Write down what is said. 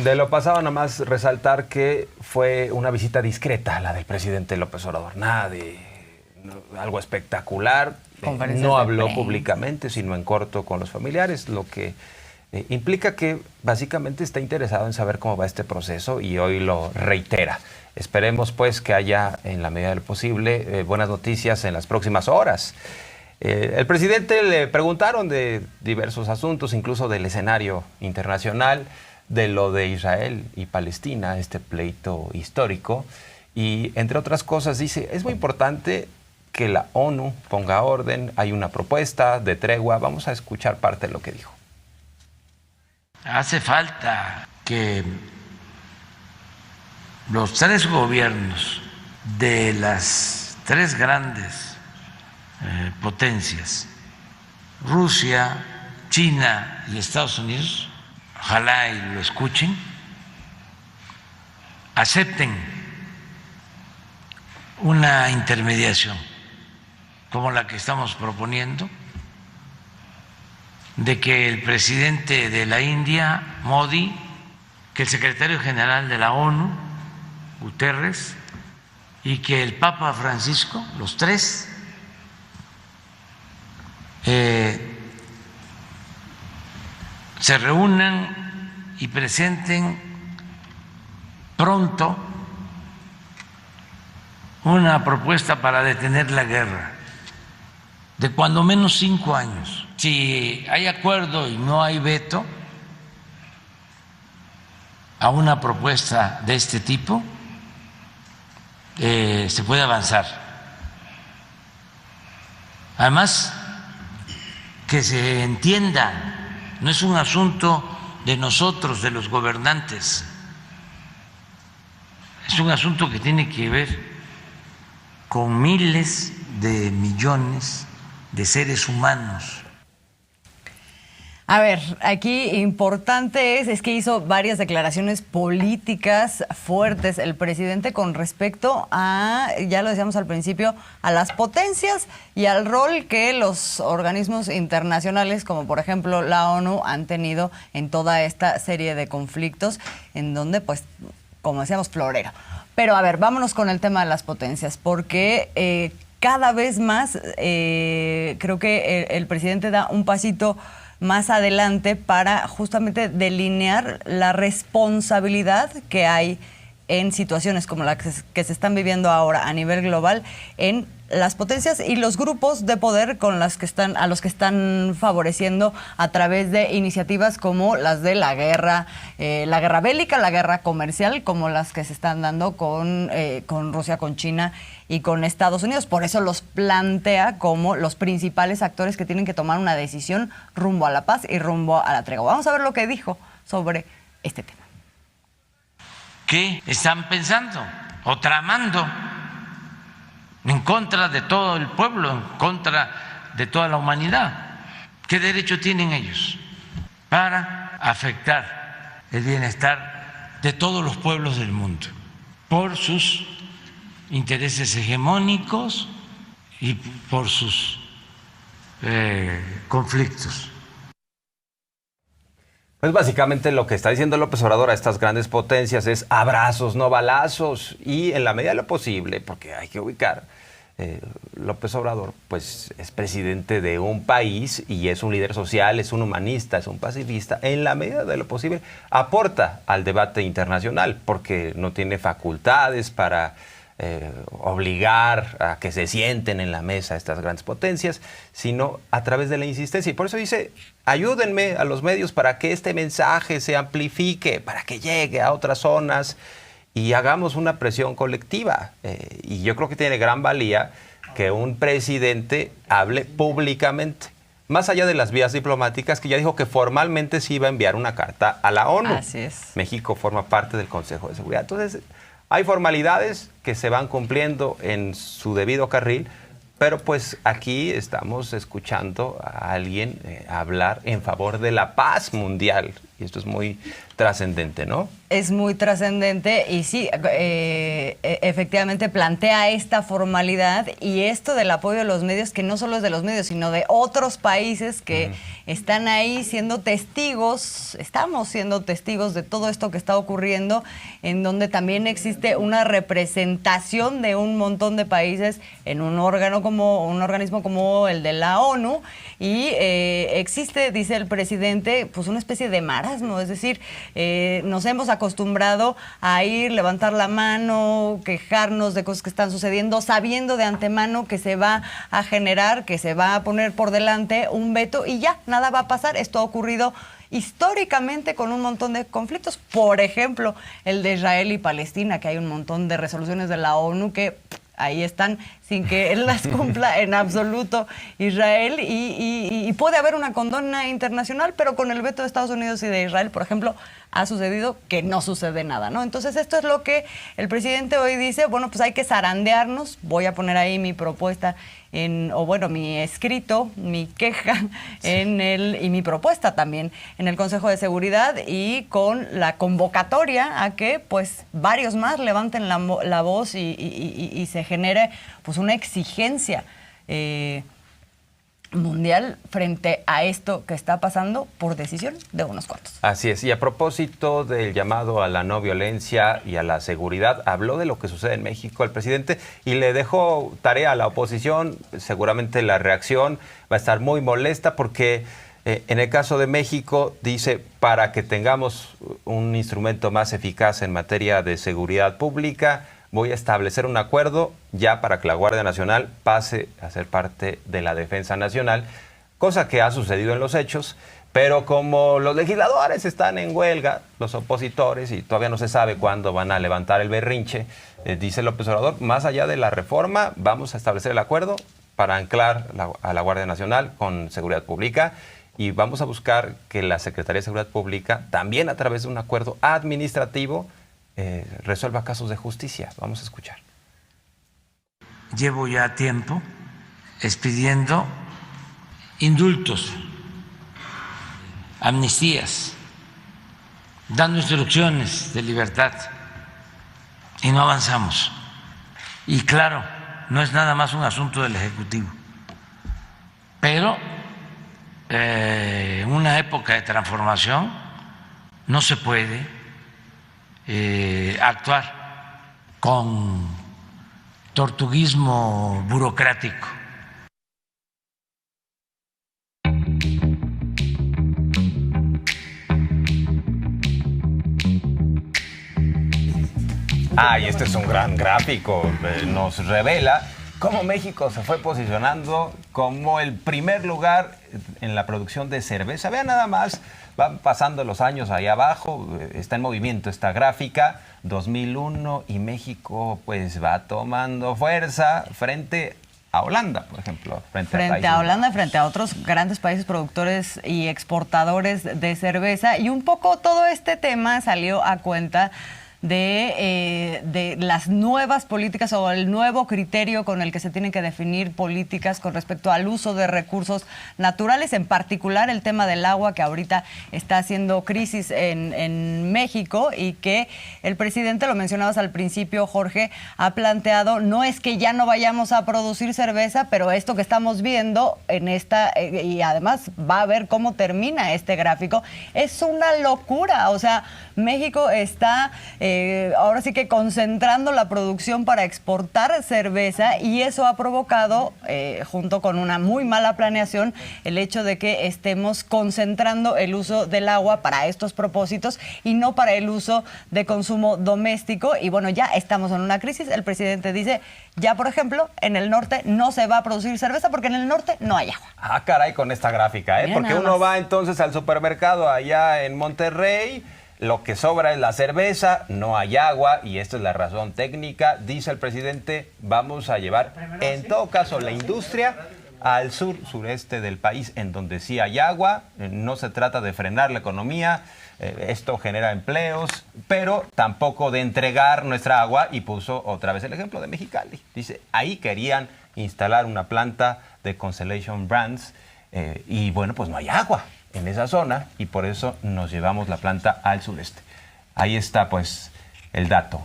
De lo pasado, nada más resaltar que fue una visita discreta la del presidente López Obrador. Nada de algo espectacular. No habló públicamente, sino en corto con los familiares, lo que implica que básicamente está interesado en saber cómo va este proceso y hoy lo reitera. Esperemos pues que haya, en la medida de lo posible, buenas noticias en las próximas horas. El presidente le preguntaron de diversos asuntos, incluso del escenario internacional, de lo de Israel y Palestina, este pleito histórico, y entre otras cosas dice, es muy importante que la ONU ponga orden, hay una propuesta de tregua. Vamos a escuchar parte de lo que dijo. Hace falta que los tres gobiernos de las tres grandes potencias, Rusia, China y Estados Unidos, ojalá y lo escuchen, acepten una intermediación como la que estamos proponiendo, de que el presidente de la India, Modi, que el secretario general de la ONU, Guterres, y que el Papa Francisco, los tres, se reúnan y presenten pronto una propuesta para detener la guerra de cuando menos 5 años. Si hay acuerdo y no hay veto a una propuesta de este tipo, se puede avanzar. Además, que se entienda, no es un asunto de nosotros, de los gobernantes, es un asunto que tiene que ver con miles de millones de seres humanos. A ver, aquí importante es que hizo varias declaraciones políticas fuertes el presidente con respecto a, ya lo decíamos al principio, a las potencias y al rol que los organismos internacionales, como por ejemplo la ONU, han tenido en toda esta serie de conflictos, en donde, pues, como decíamos, florero. Pero a ver, vámonos con el tema de las potencias, porque cada vez más creo que el presidente da un pasito más adelante para justamente delinear la responsabilidad que hay en situaciones como la que se están viviendo ahora a nivel global en las potencias y los grupos de poder con las que están, a los que están favoreciendo a través de iniciativas como las de la guerra bélica, la guerra comercial, como las que se están dando con Rusia, con China y con Estados Unidos. Por eso los plantea como los principales actores que tienen que tomar una decisión rumbo a la paz y rumbo a la tregua. Vamos a ver lo que dijo sobre este tema. ¿Qué están pensando o tramando en contra de todo el pueblo, en contra de toda la humanidad? ¿Qué derecho tienen ellos para afectar el bienestar de todos los pueblos del mundo por sus intereses hegemónicos y por sus conflictos? Pues básicamente lo que está diciendo López Obrador a estas grandes potencias es abrazos, no balazos, y en la medida de lo posible, porque hay que ubicar, López Obrador pues es presidente de un país y es un líder social, es un humanista, es un pacifista, en la medida de lo posible aporta al debate internacional, porque no tiene facultades para obligar a que se sienten en la mesa estas grandes potencias, sino a través de la insistencia. Y por eso dice, ayúdenme a los medios para que este mensaje se amplifique, para que llegue a otras zonas y hagamos una presión colectiva. Y yo creo que tiene gran valía que un presidente hable públicamente, más allá de las vías diplomáticas, que ya dijo que formalmente se iba a enviar una carta a la ONU. Así es. México forma parte del Consejo de Seguridad. Entonces, hay formalidades que se van cumpliendo en su debido carril, pero pues aquí estamos escuchando a alguien hablar en favor de la paz mundial Y esto es muy trascendente, ¿no? Es muy trascendente y sí, efectivamente plantea esta formalidad y esto del apoyo de los medios, que no solo es de los medios, sino de otros países que están ahí siendo testigos, estamos siendo testigos de todo esto que está ocurriendo, en donde también existe una representación de un montón de países en un organismo como el de la ONU, y existe, dice el presidente, pues una especie de marasmo, es decir, nos hemos acostumbrado a ir, levantar la mano, quejarnos de cosas que están sucediendo, sabiendo de antemano que se va a generar, que se va a poner por delante un veto y ya, nada va a pasar. Esto ha ocurrido históricamente con un montón de conflictos, por ejemplo, el de Israel y Palestina, que hay un montón de resoluciones de la ONU que ahí están sin que él las cumpla en absoluto Israel, y puede haber una condena internacional, pero con el veto de Estados Unidos y de Israel, por ejemplo, ha sucedido que no sucede nada, ¿no? Entonces esto es lo que el presidente hoy dice, bueno, pues hay que zarandearnos, voy a poner ahí mi propuesta mi escrito, mi queja y mi propuesta también en el Consejo de Seguridad, y con la convocatoria a que pues varios más levanten la voz y se genere pues una exigencia mundial frente a esto que está pasando por decisión de unos cuantos. Así es, y a propósito del llamado a la no violencia y a la seguridad, habló de lo que sucede en México el presidente y le dejó tarea a la oposición. Seguramente la reacción va a estar muy molesta porque en el caso de México dice, para que tengamos un instrumento más eficaz en materia de seguridad pública, voy a establecer un acuerdo ya para que la Guardia Nacional pase a ser parte de la Defensa Nacional, cosa que ha sucedido en los hechos, pero como los legisladores están en huelga, los opositores, y todavía no se sabe cuándo van a levantar el berrinche, dice López Obrador, más allá de la reforma, vamos a establecer el acuerdo para anclar a la Guardia Nacional con seguridad pública, y vamos a buscar que la Secretaría de Seguridad Pública, también a través de un acuerdo administrativo, resuelva casos de justicia. Vamos a escuchar. Llevo ya tiempo expidiendo indultos, amnistías, dando instrucciones de libertad y no avanzamos. Y claro, no es nada más un asunto del Ejecutivo, pero en una época de transformación no se puede actuar con tortuguismo burocrático. Y este es un gran gráfico, nos revela cómo México se fue posicionando como el primer lugar en la producción de cerveza. Vean nada más, van pasando los años ahí abajo, está en movimiento esta gráfica, 2001, y México pues va tomando fuerza frente a Holanda, por ejemplo. Frente a Holanda, frente a otros grandes países productores y exportadores de cerveza. Y un poco todo este tema salió a cuenta de las nuevas políticas o el nuevo criterio con el que se tienen que definir políticas con respecto al uso de recursos naturales, en particular el tema del agua, que ahorita está haciendo crisis en México, y que el presidente, lo mencionabas al principio, Jorge, ha planteado, no es que ya no vayamos a producir cerveza, pero esto que estamos viendo en y además va a ver cómo termina este gráfico, es una locura. O sea, México está ahora sí que concentrando la producción para exportar cerveza, y eso ha provocado, junto con una muy mala planeación, el hecho de que estemos concentrando el uso del agua para estos propósitos y no para el uso de consumo doméstico. Y bueno, ya estamos en una crisis. El presidente dice, ya por ejemplo, en el norte no se va a producir cerveza porque en el norte no hay agua. Caray, con esta gráfica, porque uno va entonces al supermercado allá en Monterrey, lo que sobra es la cerveza, no hay agua, y esta es la razón técnica. Dice el presidente, vamos a llevar, en todo caso, la industria al sureste del país, en donde sí hay agua. No se trata de frenar la economía, esto genera empleos, pero tampoco de entregar nuestra agua, y puso otra vez el ejemplo de Mexicali. Dice, ahí querían instalar una planta de Constellation Brands, y bueno, pues no hay agua. en esa zona y por eso nos llevamos la planta al sureste. Ahí está pues el dato.